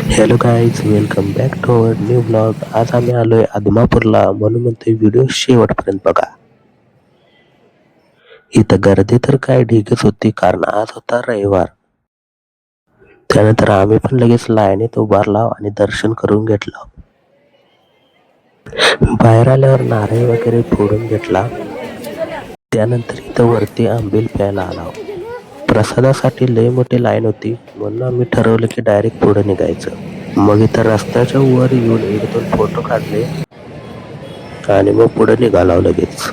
Hello guys, welcome back to our new blog. आज आम्ही आलोय आदमापूरला, म्हणून म्हणतोय व्हिडिओ शेवटपर्यंत बघा. इथं गर्दी तर काय ढीगच होती, कारण आज होता रविवार. त्यानंतर आम्ही पण लगेच लाईनीत उभारला आणि दर्शन करून घेतलं. बाहेर आल्यावर नारळ वगैरे फोडून घेतला. त्यानंतर इथं वरती आंबील प्यायला आला. प्रसादासाठी लय मोठी लाईन होती, म्हणून आम्ही ठरवलं की डायरेक्ट पुढे निघायचं. मग इथं रस्त्याच्या वर येऊन 1-2 फोटो काढले आणि मग पुढे निघालो लगेच.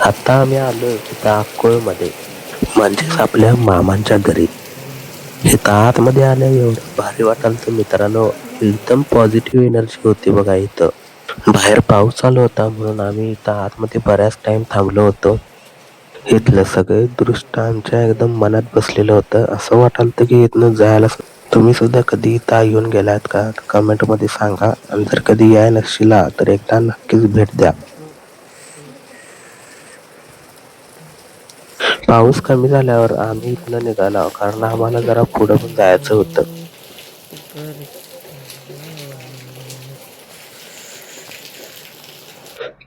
आता आम्ही आलो इथं अक्कोळमध्ये, म्हणजेच आपल्या मामांच्या घरी. इथं आतमध्ये आल्या एवढं भारी वाटायचं मित्रांनो, एकदम पॉझिटिव्ह एनर्जी होती बघा इथं. बाहेर पाऊस चालू होता, म्हणून आम्ही इथं आतमध्ये बऱ्याच टाइम थांबलो होतो. इथलं सगळे दृश्य आमच्या एकदम मनात बसलेलं होतं. असं वाटायलं की इथनं जायला. तुम्ही सुद्धा कधी इथं येऊन गेलात का? कमेंटमध्ये सांगा. आणि जर कधी याय नसशिला तर एकदा नक्कीच भेट द्या. पाऊस कमी झाल्यावर आम्ही इथनं निघालो, कारण आम्हाला जरा पुढं पण जायचं होतं.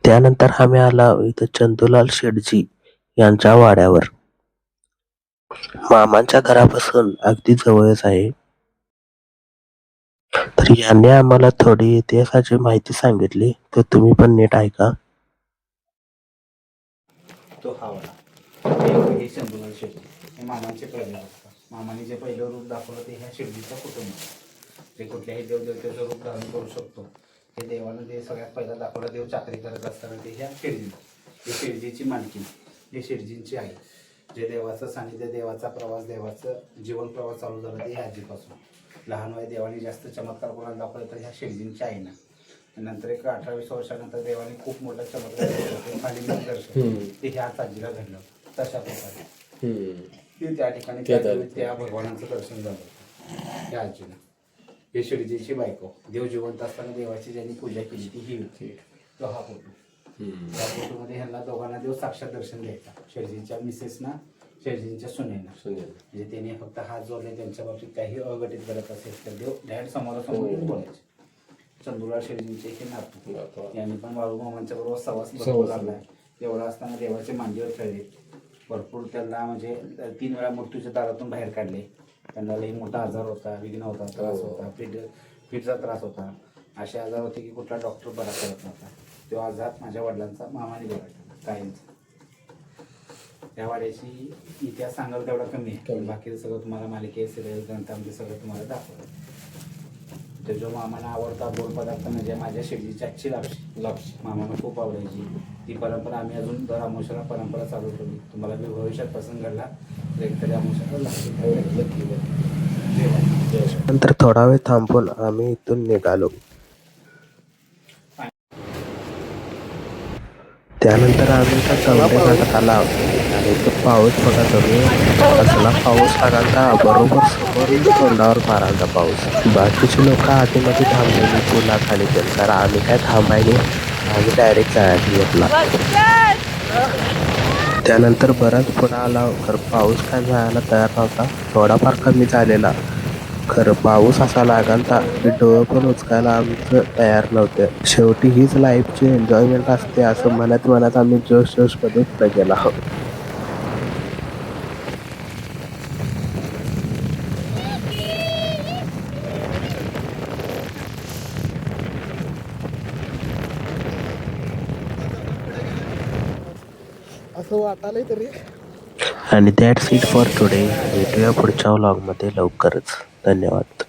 त्यानंतर आम्ही आलो इथं चंदूलाल शेटजी यांच्या वाड्यावर. मामांच्या घरापासून अगदी जवळच आहे. तर यांनी आम्हाला थोडी इतिहासाची माहिती सांगितली, तर तुम्ही पण नीट ऐका. तो हा वाडा हे चंदूलाल शेट्टी हे मामांचे पहिले असतात. मामाने जे पहिलं रूप दाखवलं ते ह्या शिर्डीचं कुटुंब. ते कुठल्याही देवदेवतेचं रूप धारण करू शकतो. हे देवानं जे सगळ्यात पहिला दाखवलं, देव चाकरी करत असताना ते ह्या शिर्डी, ही शिर्डीची मालकी, ही शिर्डींची आई. जे देवाचं सानिध्य, देवाचा प्रवास, देवाचं जीवन प्रवास चालू झाला ते ह्या आजीपासून. लहान वय देवाने जास्त चमत्कार कोणाला दाखवलं तर ह्या शिर्डींच्या आईनं. नंतर एक 18-20 वर्षानंतर देवाने खूप मोठा चमत्कार दर्शन ते ह्याच आजीला घडलं. तशा प्रकारे ते त्या ठिकाणी त्या भगवानाचं दर्शन झालं त्या आजीला. हे शिर्डीची बायको, देव जिवंत असताना देवाची ज्यांनी पूजा केली ती ही होती. तो हा फोटो. त्या फोटोमध्ये ह्यांना दोघांना देव साक्षात दर्शन द्यायचा. शिर्डीच्या मिसेसना, शिर्डीच्या सुनेना. म्हणजे त्यांनी फक्त हात जोडले, त्यांच्या बाबतीत काही अघटित करत असेल तर देव डायरेक्ट समोरासमोर बोलायचे. चंदूलाल शेटजींचे हे नातू, यांनी पण बाळूमामांच्या बरोबर सहवास लागलाय. एवढा असताना देवाचे मांडीवर खेळले. भरपूर त्यांना म्हणजे 3 वेळा मृत्यूच्या दारातून बाहेर काढले. त्यांना लई मोठा आजार होता, विघ्न होता, त्रास होता, फिटचा त्रास होता. असे आजार होते की कुठला डॉक्टर बरा करत नव्हता. तो आजार माझ्या वडिलांचा मामाने बरा केला कायमचा. त्या वाड्याची इतिहास सांगाल तेवढा कमी आहे. बाकीचं सगळं तुम्हाला मालिके, सिरियल, ग्रंथामध्ये सगळं तुम्हाला दाखवलं. तर जो मामाला आवडता गोड पदार्थ म्हणजे माझ्या शेटजीची आजची लापशी मामाला खूप आवडायची. ती परंपरा आम्ही अजून दर अमावस्येला परंपरा चालू ठेवली. तुम्हाला बी भविष्यात पसंत घडला तर एकतरी अमावस्येला लापशी. नंतर थोडा वेळ थांबून आम्ही इथून निघालो. त्यानंतर आम्ही एका कवड्याघाटात आला आणि तो पाऊस बघा तुम्ही, कसला पाऊस लागालता. बरोबर समोर तोंडावर मारालता पाऊस. बाकीचे लोक आधीमध्ये थांबलेली पुलाखाली गेले, तर आम्ही काय थांबायले, आम्ही डायरेक्ट जायला घेतला. त्यानंतर बराच पुढं आला, खरं पाऊस काय जायला तयार नव्हता. थोडाफार कमी झालेला, खरं पाऊस असा लागालता की डोळं पण उचकायला आमचं तयार नव्हतं. शेवटी हीच लाईफची एन्जॉयमेंट असते असं म्हणत म्हणत आम्ही जोश मध्ये पुढे गेलो आहोत. असं वाटायलंय तरी. आणि दॅट्स इट फॉर टुडे. भेटूया पुढच्या व्लॉगमध्ये लवकरच. धन्यवाद.